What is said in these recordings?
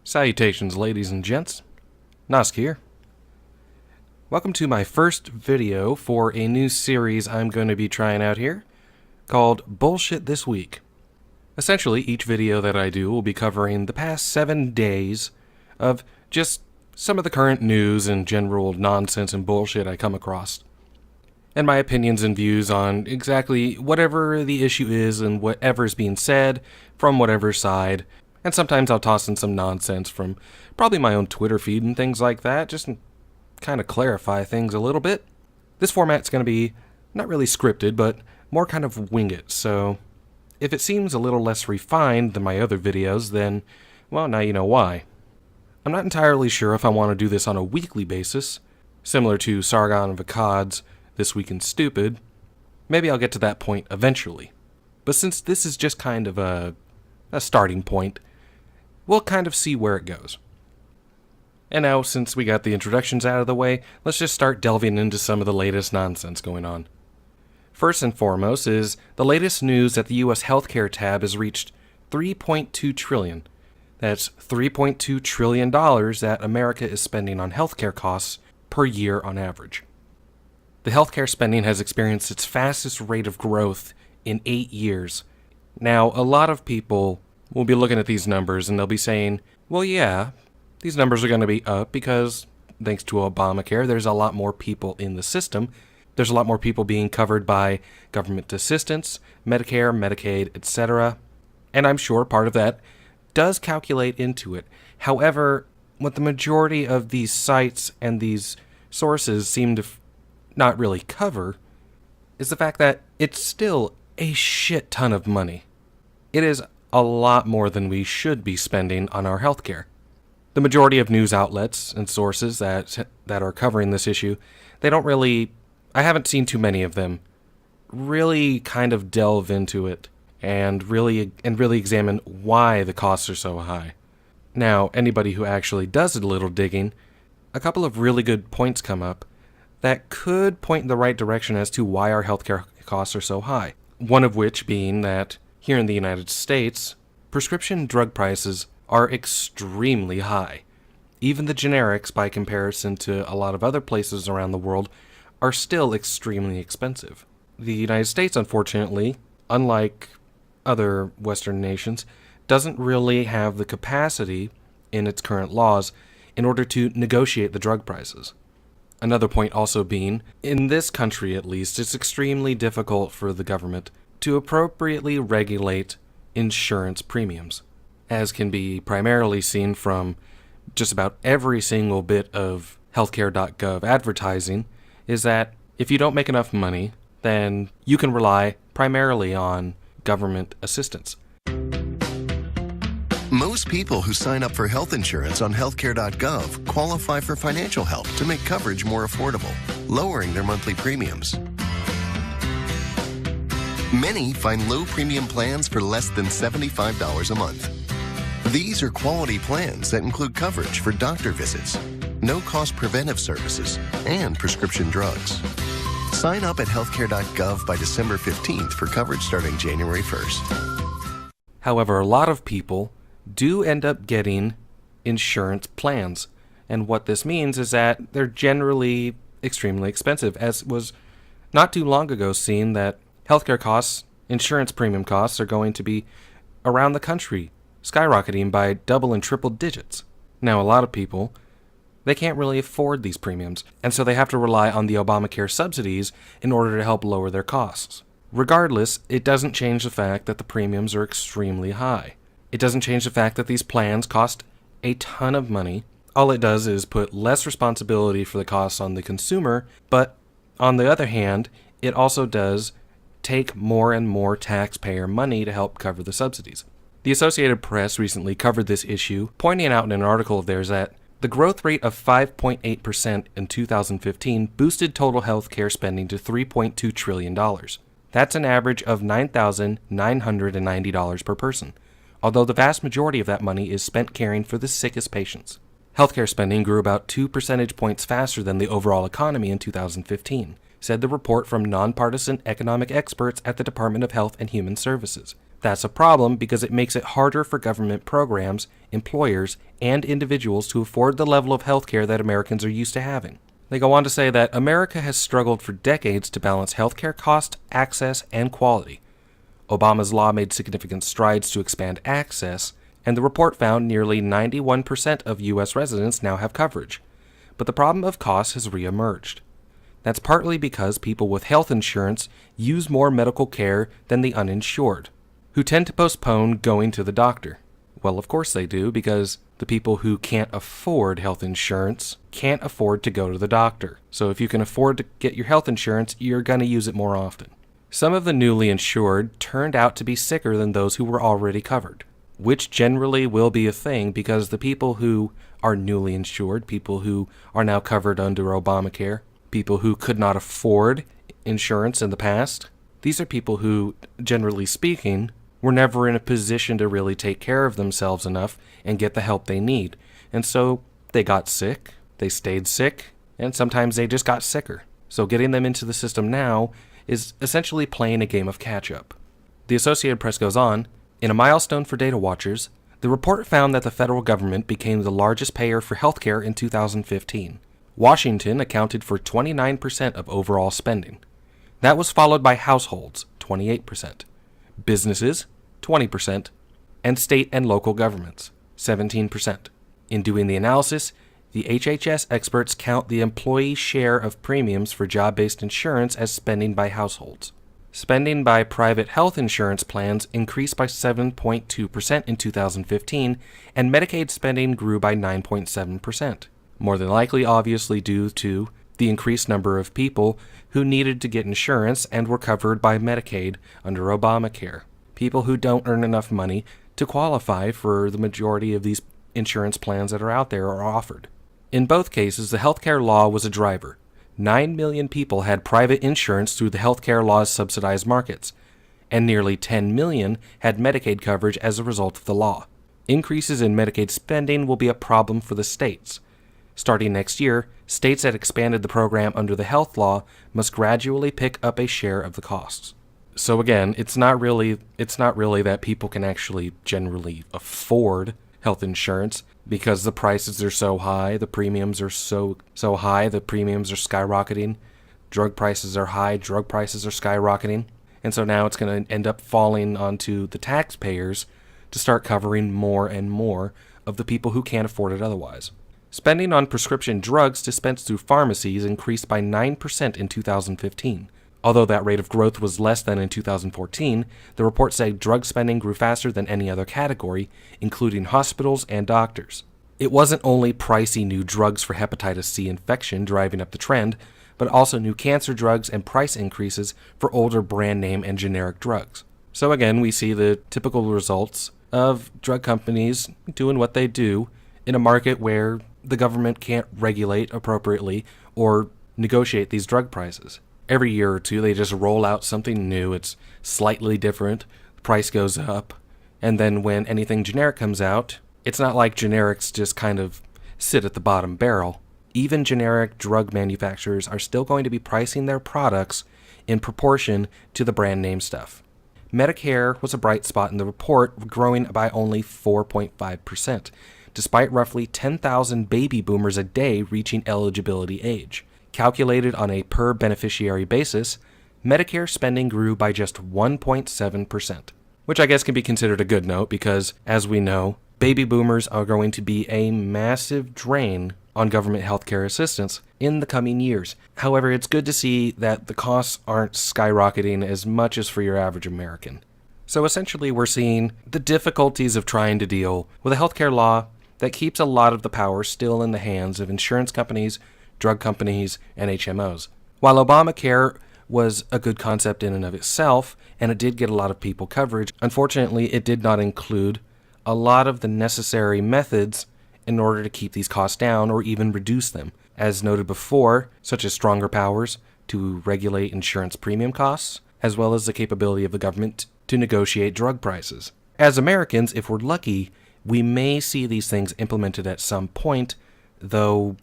Salutations, ladies and gents. Nosk here. Welcome to my first video for a new series I'm going to be trying out here called Bullshit This Week. Essentially, each video that I do will be covering the past 7 days of just some of the current news and general nonsense and bullshit I come across, and my opinions and views on exactly whatever the issue is and whatever's being said from whatever side. And sometimes I'll toss in some nonsense from probably my own Twitter feed and things like that, just to kind of clarify things a little bit. This format's going to be not really scripted, but more kind of wing it, so if it seems a little less refined than my other videos, then, well, now you know why. I'm not entirely sure if I want to do this on a weekly basis, similar to Sargon of Akkad's This Week in Stupid. Maybe I'll get to that point eventually. But since this is just kind of a starting point, we'll kind of see where it goes. And now, since we got the introductions out of the way, let's just start delving into some of the latest nonsense going on. First and foremost is the latest news that the U.S. healthcare tab has reached $3.2 trillion. That's $3.2 trillion that America is spending on healthcare costs per year on average. The healthcare spending has experienced its fastest rate of growth in 8 years. Now, a lot of people will be looking at these numbers and they'll be saying, well, yeah, these numbers are going to be up because, thanks to Obamacare, there's a lot more people in the system. There's a lot more people being covered by government assistance, Medicare, Medicaid, etc. And I'm sure part of that does calculate into it. However, what the majority of these sites and these sources seem to not really cover is the fact that it's still a shit ton of money. It is a lot more than we should be spending on our healthcare. The majority of news outlets and sources that are covering this issue, they don't really, I haven't seen too many of them, really kind of delve into it and really examine why the costs are so high. Now, anybody who actually does a little digging, a couple of really good points come up that could point in the right direction as to why our healthcare costs are so high. One of which being that here in the United States, prescription drug prices are extremely high. Even the generics, by comparison to a lot of other places around the world, are still extremely expensive. The United States, unfortunately, unlike other Western nations, doesn't really have the capacity in its current laws in order to negotiate the drug prices. Another point also being, in this country at least, it's extremely difficult for the government to appropriately regulate insurance premiums, as can be primarily seen from just about every single bit of healthcare.gov advertising, is that if you don't make enough money, then you can rely primarily on government assistance. Most people who sign up for health insurance on healthcare.gov qualify for financial help to make coverage more affordable, lowering their monthly premiums. Many find low premium plans for less than $75 a month. These are quality plans that include coverage for doctor visits, no-cost preventive services, and prescription drugs. Sign up at healthcare.gov by December 15th for coverage starting January 1st. However, a lot of people do end up getting insurance plans, and what this means is that they're generally extremely expensive, as was not too long ago seen that healthcare costs, insurance premium costs, are going to be around the country, skyrocketing by double and triple digits. Now, a lot of people, they can't really afford these premiums, and so they have to rely on the Obamacare subsidies in order to help lower their costs. Regardless, it doesn't change the fact that the premiums are extremely high. It doesn't change the fact that these plans cost a ton of money. All it does is put less responsibility for the costs on the consumer, but on the other hand, it also does take more and more taxpayer money to help cover the subsidies. The Associated Press recently covered this issue, pointing out in an article of theirs that the growth rate of 5.8% in 2015 boosted total health care spending to $3.2 trillion. That's an average of $9,990 per person, although the vast majority of that money is spent caring for the sickest patients. Healthcare spending grew about 2 percentage points faster than the overall economy in 2015, said the report from nonpartisan economic experts at the Department of Health and Human Services. That's a problem because it makes it harder for government programs, employers, and individuals to afford the level of health care that Americans are used to having. They go on to say that America has struggled for decades to balance healthcare cost, access, and quality. Obama's law made significant strides to expand access, and the report found nearly 91% of U.S. residents now have coverage. But the problem of cost has reemerged. That's partly because people with health insurance use more medical care than the uninsured, who tend to postpone going to the doctor. Well, of course they do, because the people who can't afford health insurance can't afford to go to the doctor. So if you can afford to get your health insurance, you're going to use it more often. Some of the newly insured turned out to be sicker than those who were already covered, which generally will be a thing because the people who are newly insured, people who are now covered under Obamacare, people who could not afford insurance in the past, these are people who, generally speaking, were never in a position to really take care of themselves enough and get the help they need. And so they got sick, they stayed sick, and sometimes they just got sicker. So getting them into the system now is essentially playing a game of catch-up. The Associated Press goes on, in a milestone for data watchers, the report found that the federal government became the largest payer for healthcare in 2015. Washington accounted for 29% of overall spending. That was followed by households, 28%. Businesses, 20%, and state and local governments, 17%. In doing the analysis, the HHS experts count the employee share of premiums for job-based insurance as spending by households. Spending by private health insurance plans increased by 7.2% in 2015, and Medicaid spending grew by 9.7%. More than likely, obviously, due to the increased number of people who needed to get insurance and were covered by Medicaid under Obamacare. People who don't earn enough money to qualify for the majority of these insurance plans that are out there are offered. In both cases, the healthcare law was a driver. 9 million people had private insurance through the healthcare law's subsidized markets, and nearly 10 million had Medicaid coverage as a result of the law. Increases in Medicaid spending will be a problem for the states. Starting next year, states that expanded the program under the health law must gradually pick up a share of the costs. So again, it's not really that people can actually generally afford health insurance because the prices are so high, the premiums are so high, the premiums are skyrocketing. Drug prices are high, drug prices are skyrocketing. And so now it's going to end up falling onto the taxpayers to start covering more and more of the people who can't afford it otherwise. Spending on prescription drugs dispensed through pharmacies increased by 9% in 2015. Although that rate of growth was less than in 2014, the report said drug spending grew faster than any other category, including hospitals and doctors. It wasn't only pricey new drugs for hepatitis C infection driving up the trend, but also new cancer drugs and price increases for older brand name and generic drugs. So again, we see the typical results of drug companies doing what they do in a market where the government can't regulate appropriately or negotiate these drug prices. Every year or two, they just roll out something new. It's slightly different. The price goes up. And then when anything generic comes out, it's not like generics just kind of sit at the bottom barrel. Even generic drug manufacturers are still going to be pricing their products in proportion to the brand name stuff. Medicare was a bright spot in the report, growing by only 4.5%, despite roughly 10,000 baby boomers a day reaching eligibility age. Calculated on a per-beneficiary basis, Medicare spending grew by just 1.7%, which I guess can be considered a good note because, as we know, baby boomers are going to be a massive drain on government healthcare assistance in the coming years. However, it's good to see that the costs aren't skyrocketing as much as for your average American. So essentially, we're seeing the difficulties of trying to deal with a healthcare law that keeps a lot of the power still in the hands of insurance companies, drug companies, and HMOs. While Obamacare was a good concept in and of itself, and it did get a lot of people coverage, unfortunately it did not include a lot of the necessary methods in order to keep these costs down or even reduce them, as noted before, such as stronger powers to regulate insurance premium costs, as well as the capability of the government to negotiate drug prices. As Americans, if we're lucky, we may see these things implemented at some point, though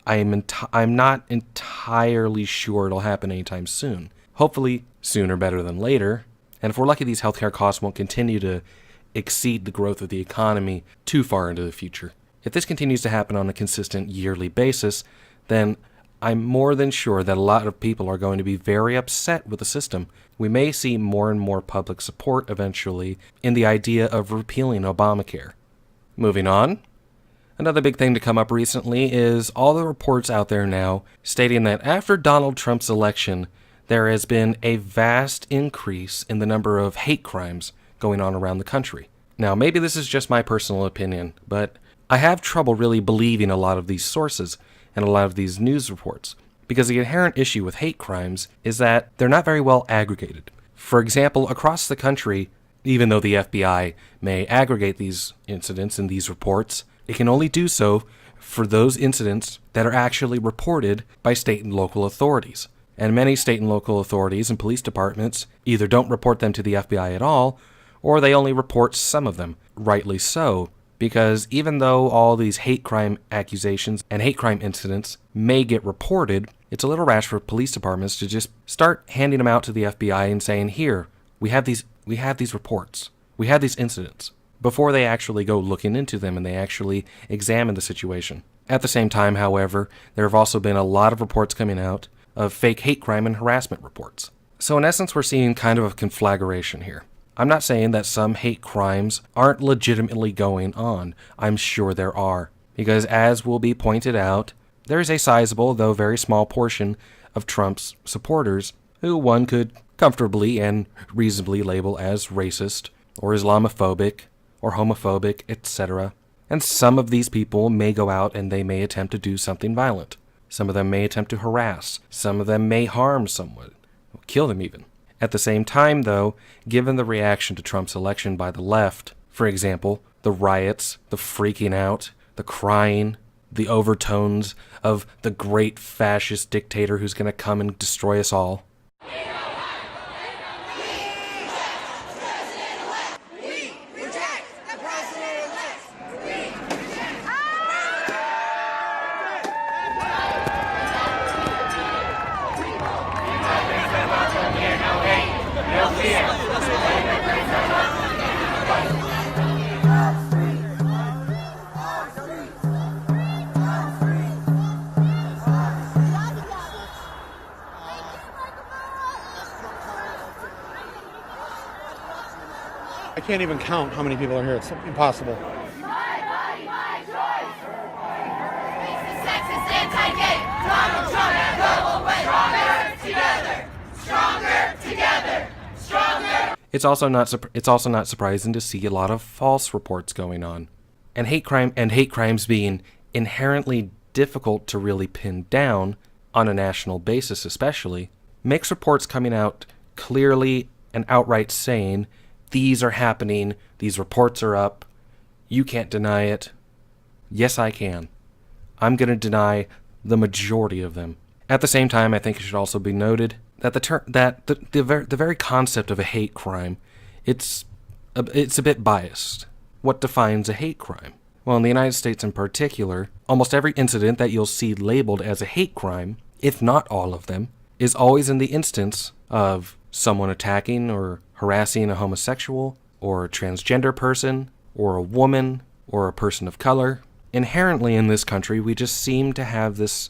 I'm not entirely sure it'll happen anytime soon. Hopefully sooner better than later. And if we're lucky, these healthcare costs won't continue to exceed the growth of the economy too far into the future. If this continues to happen on a consistent yearly basis, then I'm more than sure that a lot of people are going to be very upset with the system. We may see more and more public support eventually in the idea of repealing Obamacare. Moving on. Another big thing to come up recently is all the reports out there now stating that after Donald Trump's election, there has been a vast increase in the number of hate crimes going on around the country. Now, maybe this is just my personal opinion, but I have trouble really believing a lot of these sources and a lot of these news reports, because the inherent issue with hate crimes is that they're not very well aggregated. For example, across the country, even though the FBI may aggregate these incidents and these reports, it can only do so for those incidents that are actually reported by state and local authorities. And many state and local authorities and police departments either don't report them to the FBI at all, or they only report some of them, rightly so, because even though all these hate crime accusations and hate crime incidents may get reported, it's a little rash for police departments to just start handing them out to the FBI and saying, here, we have these reports, we have these incidents, before they actually go looking into them and they actually examine the situation. At the same time, however, there have also been a lot of reports coming out of fake hate crime and harassment reports. So in essence, we're seeing kind of a conflagration here. I'm not saying that some hate crimes aren't legitimately going on. I'm sure there are. Because as will be pointed out, there is a sizable, though very small portion of Trump's supporters who one could comfortably and reasonably label as racist, or Islamophobic, or homophobic, etc. And some of these people may go out and they may attempt to do something violent. Some of them may attempt to harass. Some of them may harm someone, kill them even. At the same time, though, given the reaction to Trump's election by the left, for example, the riots, the freaking out, the crying, the overtones of the great fascist dictator who's going to come and destroy us all. I can't even count how many people are here. It's impossible. My body, my choice. Racist, sexist, anti-gay. Donald Trump, go away. Stronger together. Stronger together. Stronger. It's also not surprising to see a lot of false reports going on, and hate crimes being inherently difficult to really pin down on a national basis, especially makes reports coming out clearly and outright saying, these are happening, these reports are up, you can't deny it. Yes, I can. I'm going to deny the majority of them. At the same time, I think it should also be noted that the very concept of a hate crime, it's a bit biased. What defines a hate crime? Well, in the United States in particular, almost every incident that you'll see labeled as a hate crime, if not all of them, is always in the instance of someone attacking or harassing a homosexual, or a transgender person, or a woman, or a person of color. Inherently in this country, we just seem to have this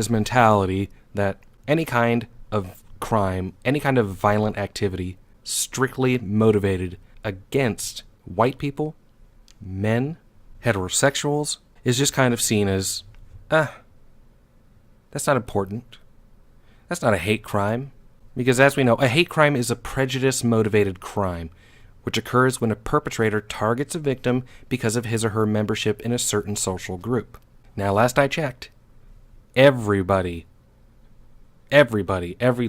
mentality that any kind of crime, any kind of violent activity, strictly motivated against white people, men, heterosexuals, is just kind of seen as, that's not important. That's not a hate crime. Because as we know, a hate crime is a prejudice-motivated crime, which occurs when a perpetrator targets a victim because of his or her membership in a certain social group. Now, last I checked, every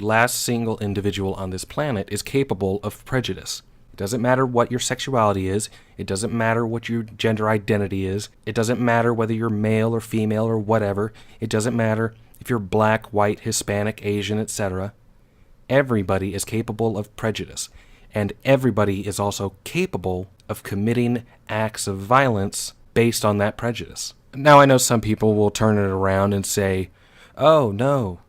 last single individual on this planet is capable of prejudice. It doesn't matter what your sexuality is. It doesn't matter what your gender identity is. It doesn't matter whether you're male or female or whatever. It doesn't matter if you're black, white, Hispanic, Asian, etc. Everybody is capable of prejudice, and everybody is also capable of committing acts of violence based on that prejudice. Now, I know some people will turn it around and say, oh, no,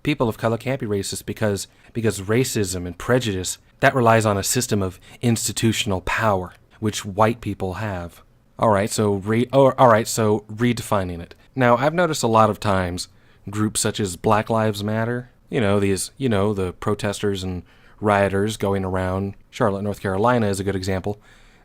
people of color can't be racist because racism and prejudice, that relies on a system of institutional power, which white people have. All right, so redefining it. Now, I've noticed a lot of times groups such as Black Lives Matter, the protesters and rioters going around, Charlotte, North Carolina is a good example,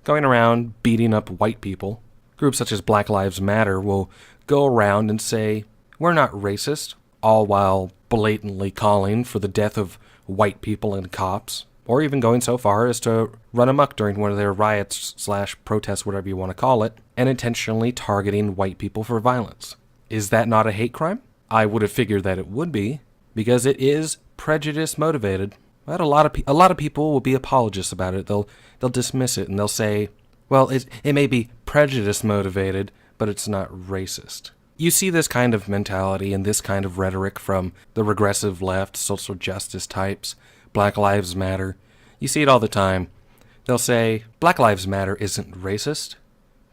going around beating up white people. Groups such as Black Lives Matter will go around and say, we're not racist, all while blatantly calling for the death of white people and cops, or even going so far as to run amok during one of their riots/protests, whatever you want to call it, and intentionally targeting white people for violence. Is that not a hate crime? I would have figured that it would be, because it is prejudice motivated. But a lot of people will be apologists about it. They'll dismiss it and they'll say, well, it may be prejudice motivated, but it's not racist. You see this kind of mentality and this kind of rhetoric from the regressive left, social justice types, Black Lives Matter. You see it all the time. They'll say, Black Lives Matter isn't racist.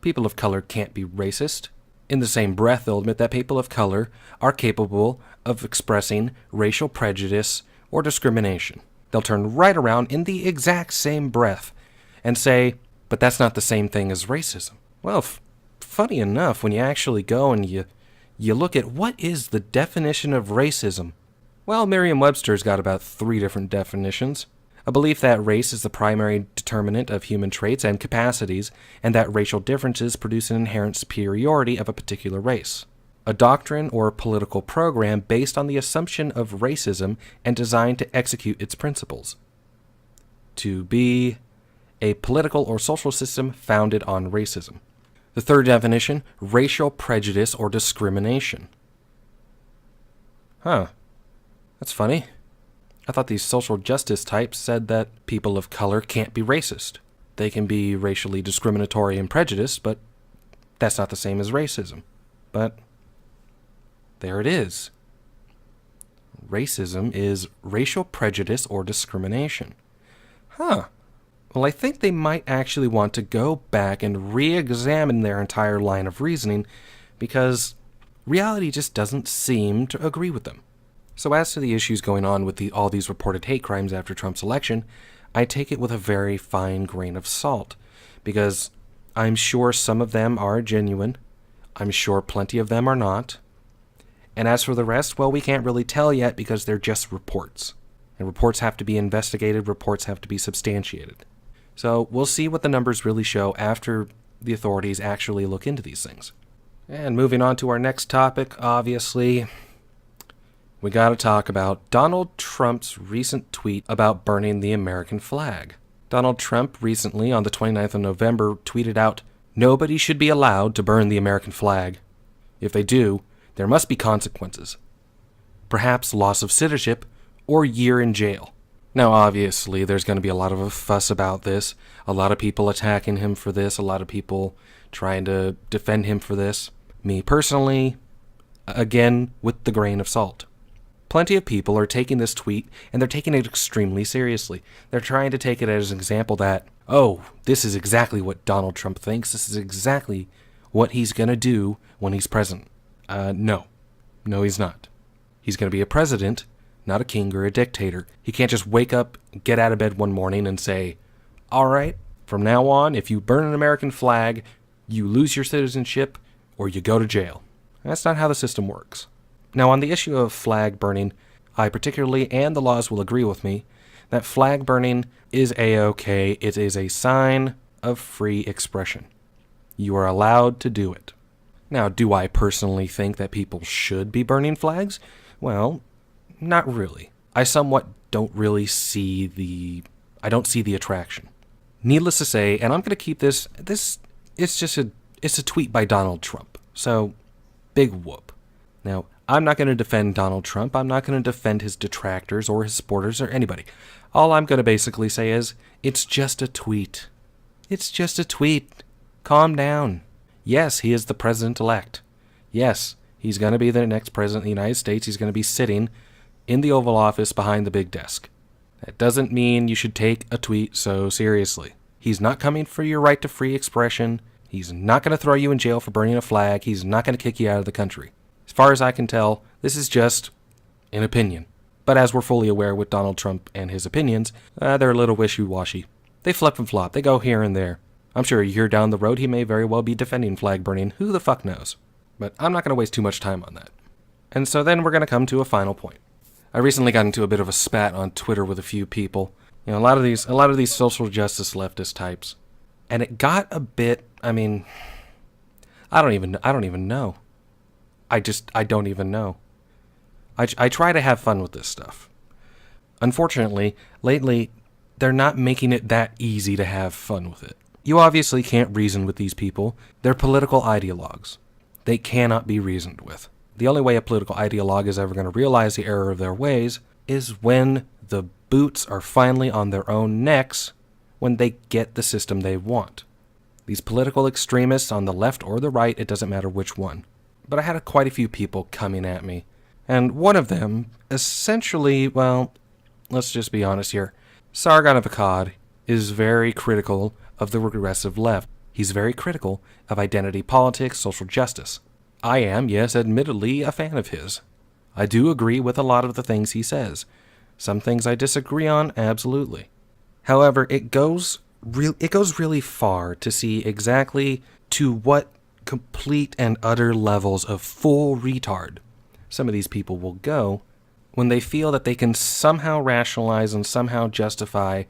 People of color can't be racist. In the same breath, they'll admit that people of color are capable of expressing racial prejudice or discrimination. They'll turn right around in the exact same breath and say, but that's not the same thing as racism. Well, funny enough, when you actually go and you look at what is the definition of racism, well, Merriam-Webster's got about 3 different definitions. A belief that race is the primary determinant of human traits and capacities, and that racial differences produce an inherent superiority of a particular race. A doctrine or political program based on the assumption of racism and designed to execute its principles. To be a political or social system founded on racism. The 3rd definition, racial prejudice or discrimination. Huh. That's funny. I thought these social justice types said that people of color can't be racist. They can be racially discriminatory and prejudiced, but that's not the same as racism. But there it is. Racism is racial prejudice or discrimination. Huh. Well, I think they might actually want to go back and re-examine their entire line of reasoning because reality just doesn't seem to agree with them. So as to the issues going on with all these reported hate crimes after Trump's election, I take it with a very fine grain of salt because I'm sure some of them are genuine. I'm sure plenty of them are not. And as for the rest, well, we can't really tell yet because they're just reports. And reports have to be investigated, reports have to be substantiated. So we'll see what the numbers really show after the authorities actually look into these things. And moving on to our next topic, obviously, we gotta talk about Donald Trump's recent tweet about burning the American flag. Donald Trump recently, on the 29th of November, tweeted out, "Nobody should be allowed to burn the American flag. If they do, there must be consequences. Perhaps loss of citizenship or year in jail." Now, obviously, there's going to be a lot of a fuss about this, a lot of people attacking him for this, a lot of people trying to defend him for this. Me personally, again, with the grain of salt. Plenty of people are taking this tweet, and they're taking it extremely seriously. They're trying to take it as an example that, oh, this is exactly what Donald Trump thinks, this is exactly what he's going to do when he's president. No, he's not. He's going to be a president, not a king or a dictator. He can't just wake up, get out of bed one morning and say, all right, from now on, if you burn an American flag, you lose your citizenship or you go to jail. That's not how the system works. Now, on the issue of flag burning, I particularly, and the laws will agree with me, that flag burning is a-okay. It is a sign of free expression. You are allowed to do it. Now, do I personally think that people should be burning flags? Well, not really. I somewhat don't really see the attraction. Needless to say, and I'm going to keep it's a tweet by Donald Trump. So, big whoop. Now, I'm not going to defend Donald Trump. I'm not going to defend his detractors or his supporters or anybody. All I'm going to basically say is, it's just a tweet. It's just a tweet. Calm down. Yes, he is the president-elect. Yes, he's going to be the next president of the United States. He's going to be sitting in the Oval Office behind the big desk. That doesn't mean you should take a tweet so seriously. He's not coming for your right to free expression. He's not going to throw you in jail for burning a flag. He's not going to kick you out of the country. As far as I can tell, this is just an opinion. But as we're fully aware with Donald Trump and his opinions, they're a little wishy-washy. They flip and flop. They go here and there. I'm sure a year down the road he may very well be defending flag burning. Who the fuck knows? But I'm not going to waste too much time on that. And so then we're going to come to a final point. I recently got into a bit of a spat on Twitter with a few people. You know, a lot of these social justice leftist types. And it got a bit, I mean, I don't even know. I don't even know. I try to have fun with this stuff. Unfortunately, lately, they're not making it that easy to have fun with it. You obviously can't reason with these people. They're political ideologues. They cannot be reasoned with. The only way a political ideologue is ever going to realize the error of their ways is when the boots are finally on their own necks, when they get the system they want. These political extremists on the left or the right, it doesn't matter which one. But I had quite a few people coming at me. And one of them, essentially, well, let's just be honest here. Sargon of Akkad is very critical of the regressive left. He's very critical of identity politics, social justice. I am, yes, admittedly, a fan of his. I do agree with a lot of the things he says. Some things I disagree on, absolutely. However, it goes really far to see exactly to what complete and utter levels of full retard some of these people will go when they feel that they can somehow rationalize and somehow justify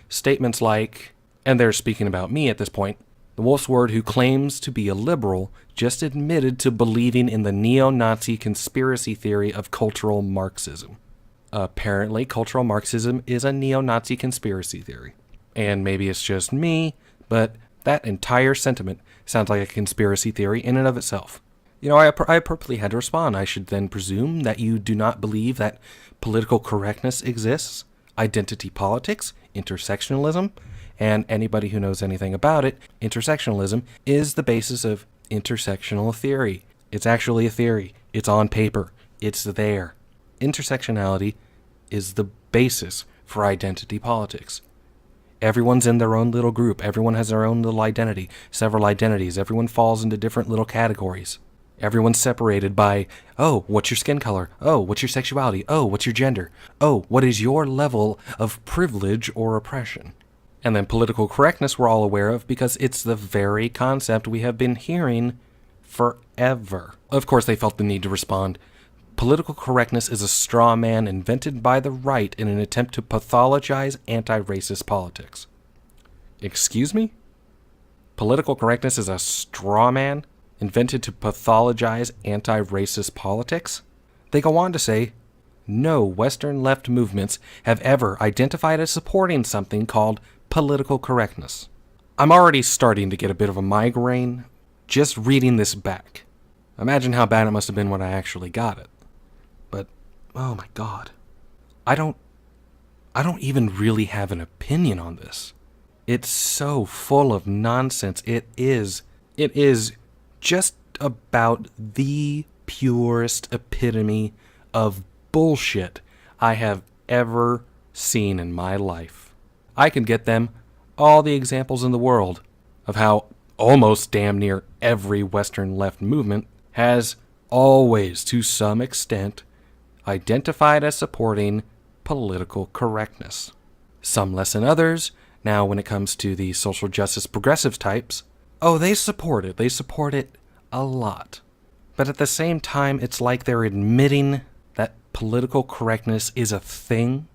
statements like, and they're speaking about me at this point, the Wolf's Word, who claims to be a liberal, just admitted to believing in the neo-Nazi conspiracy theory of cultural Marxism. Apparently, cultural Marxism is a neo-Nazi conspiracy theory. And maybe it's just me, but that entire sentiment sounds like a conspiracy theory in and of itself. You know, I appropriately had to respond. I should then presume that you do not believe that political correctness exists, identity politics, intersectionalism, and anybody who knows anything about it, intersectionalism is the basis of intersectional theory. It's actually a theory. It's on paper. It's there. Intersectionality is the basis for identity politics. Everyone's in their own little group. Everyone has their own little identity, several identities. Everyone falls into different little categories. Everyone's separated by, oh, what's your skin color? Oh, what's your sexuality? Oh, what's your gender? Oh, what is your level of privilege or oppression? And then political correctness we're all aware of because it's the very concept we have been hearing forever. Of course, they felt the need to respond. Political correctness is a straw man invented by the right in an attempt to pathologize anti-racist politics. Excuse me? Political correctness is a straw man invented to pathologize anti-racist politics? They go on to say, no Western left movements have ever identified as supporting something called political correctness. I'm already starting to get a bit of a migraine just reading this back. Imagine how bad it must have been when I actually got it. But, oh my God. I don't even really have an opinion on this. It's so full of nonsense. It is just about the purest epitome of bullshit I have ever seen in my life. I can get them all the examples in the world of how almost damn near every Western left movement has always, to some extent, identified as supporting political correctness. Some less than others. Now, when it comes to the social justice progressive types, oh, they support it. They support it a lot. But at the same time, it's like they're admitting that political correctness is a thing.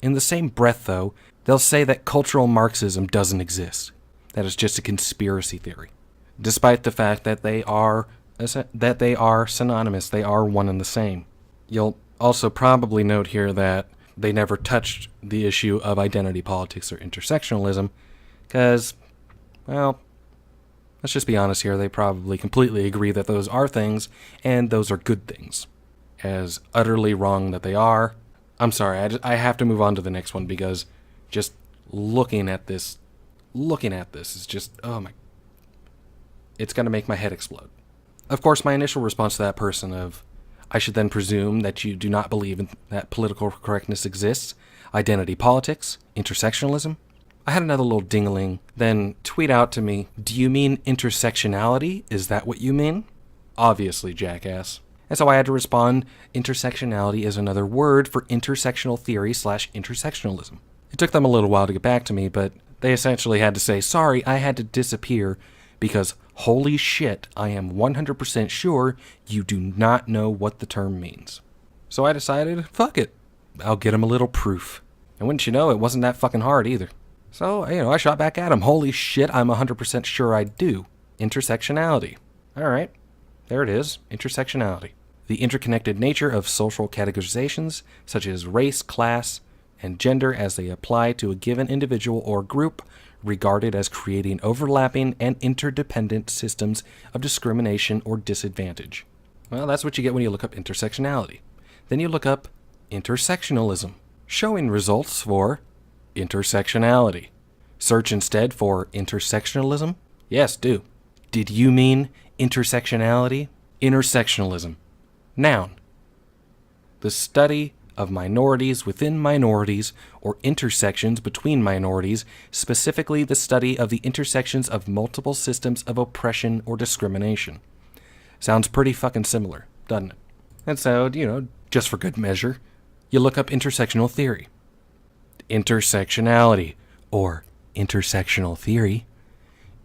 In the same breath, though, they'll say that cultural Marxism doesn't exist. That it's just a conspiracy theory. Despite the fact that they are synonymous, they are one and the same. You'll also probably note here that they never touched the issue of identity politics or intersectionalism, because, well, let's just be honest here, they probably completely agree that those are things, and those are good things. As utterly wrong that they are, I'm sorry, I have to move on to the next one, because just looking at this is just, oh my, it's going to make my head explode. Of course, my initial response to that person of, I should then presume that you do not believe that political correctness exists, identity politics, intersectionalism. I had another little dingling then tweet out to me, "Do you mean intersectionality? Is that what you mean?" Obviously, jackass. And so I had to respond, intersectionality is another word for intersectional theory / intersectionalism. It took them a little while to get back to me, but they essentially had to say, "Sorry, I had to disappear because holy shit, I am 100% sure you do not know what the term means." So I decided, fuck it. I'll get him a little proof. And wouldn't you know, it wasn't that fucking hard either. So, I shot back at him. Holy shit, I'm 100% sure I do. Intersectionality. Alright, there it is. Intersectionality. The interconnected nature of social categorizations, such as race, class, and gender as they apply to a given individual or group, regarded as creating overlapping and interdependent systems of discrimination or disadvantage. Well, that's what you get when you look up intersectionality. Then you look up intersectionalism, showing results for intersectionality. Search instead for intersectionalism? Yes, do. Did you mean intersectionality? Intersectionalism. Noun. The study of minorities within minorities or intersections between minorities, specifically the study of the intersections of multiple systems of oppression or discrimination. Sounds pretty fucking similar, doesn't it? And so, just for good measure, you look up intersectional theory. Intersectionality, or intersectional theory,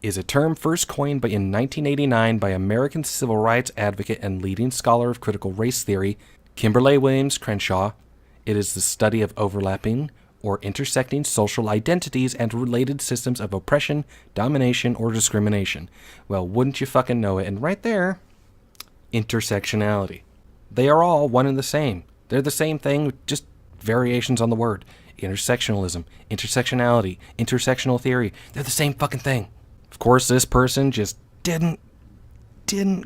is a term first coined in 1989 by American civil rights advocate and leading scholar of critical race theory, Kimberly Williams Crenshaw. It is the study of overlapping or intersecting social identities and related systems of oppression, domination, or discrimination. Well, wouldn't you fucking know it? And right there, intersectionality. They are all one and the same. They're the same thing, just variations on the word. Intersectionalism, intersectionality, intersectional theory. They're the same fucking thing. Of course, this person just didn't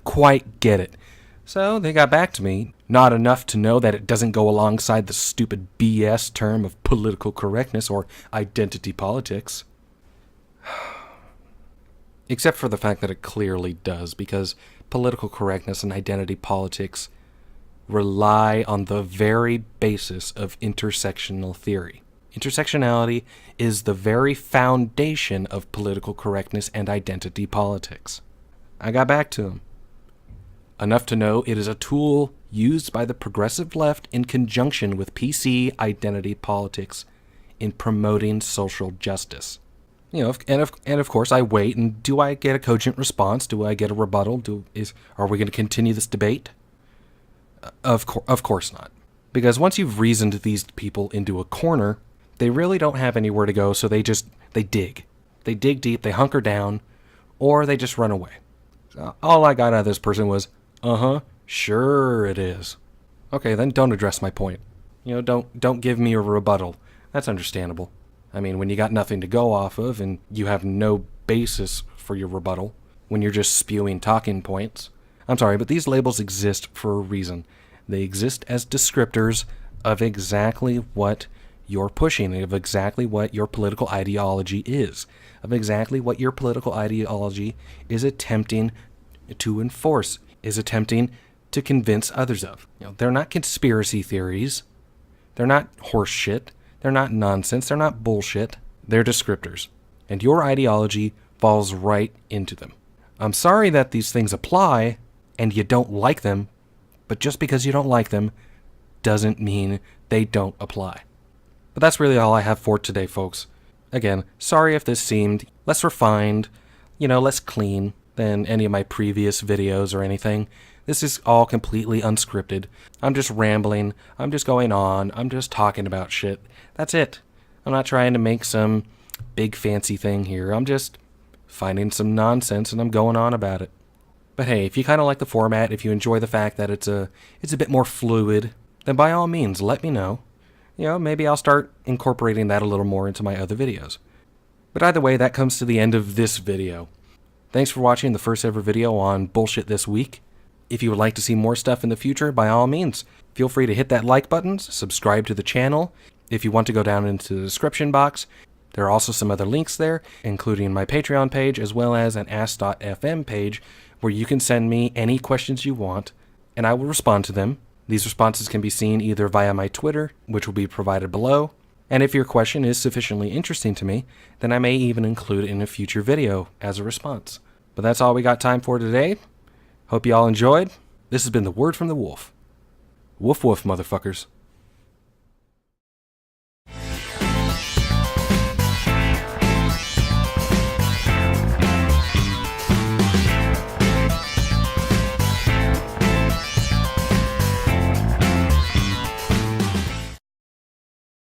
quite get it. So they got back to me, not enough to know that it doesn't go alongside the stupid BS term of political correctness or identity politics. Except for the fact that it clearly does, because political correctness and identity politics rely on the very basis of intersectional theory. Intersectionality is the very foundation of political correctness and identity politics. I got back to him. Enough to know it is a tool used by the progressive left in conjunction with PC identity politics in promoting social justice. And of course I wait, and do I get a cogent response? Do I get a rebuttal? Are we going to continue this debate? Of course not. Because once you've reasoned these people into a corner, they really don't have anywhere to go, so they dig. They dig deep, they hunker down, or they just run away. So all I got out of this person was, sure it is. Okay, then don't address my point. Don't give me a rebuttal. That's understandable. I mean, when you got nothing to go off of and you have no basis for your rebuttal, when you're just spewing talking points. I'm sorry, but these labels exist for a reason. They exist as descriptors of exactly what you're pushing, of exactly what your political ideology is, of exactly what your political ideology is attempting to enforce, is attempting to convince others of. They're not conspiracy theories. They're not horse shit. They're not nonsense. They're not bullshit. They're descriptors. And your ideology falls right into them. I'm sorry that these things apply and you don't like them, but just because you don't like them doesn't mean they don't apply. But that's really all I have for today, folks. Again, sorry if this seemed less refined, less clean than any of my previous videos or anything. This is all completely unscripted. I'm just rambling. I'm just going on. I'm just talking about shit. That's it. I'm not trying to make some big fancy thing here. I'm just finding some nonsense and I'm going on about it. But hey, if you kind of like the format, if you enjoy the fact that it's a bit more fluid, then by all means, let me know. Maybe I'll start incorporating that a little more into my other videos. But either way, that comes to the end of this video. Thanks for watching the first ever video on Bullshit This Week. If you would like to see more stuff in the future, by all means, feel free to hit that like button, subscribe to the channel. If you want to go down into the description box, there are also some other links there, including my Patreon page as well as an Ask.fm page where you can send me any questions you want, and I will respond to them. These responses can be seen either via my Twitter, which will be provided below, And if your question is sufficiently interesting to me, then I may even include it in a future video as a response. But that's all we got time for today. Hope you all enjoyed. This has been the Word from the Wolf. Woof woof, motherfuckers.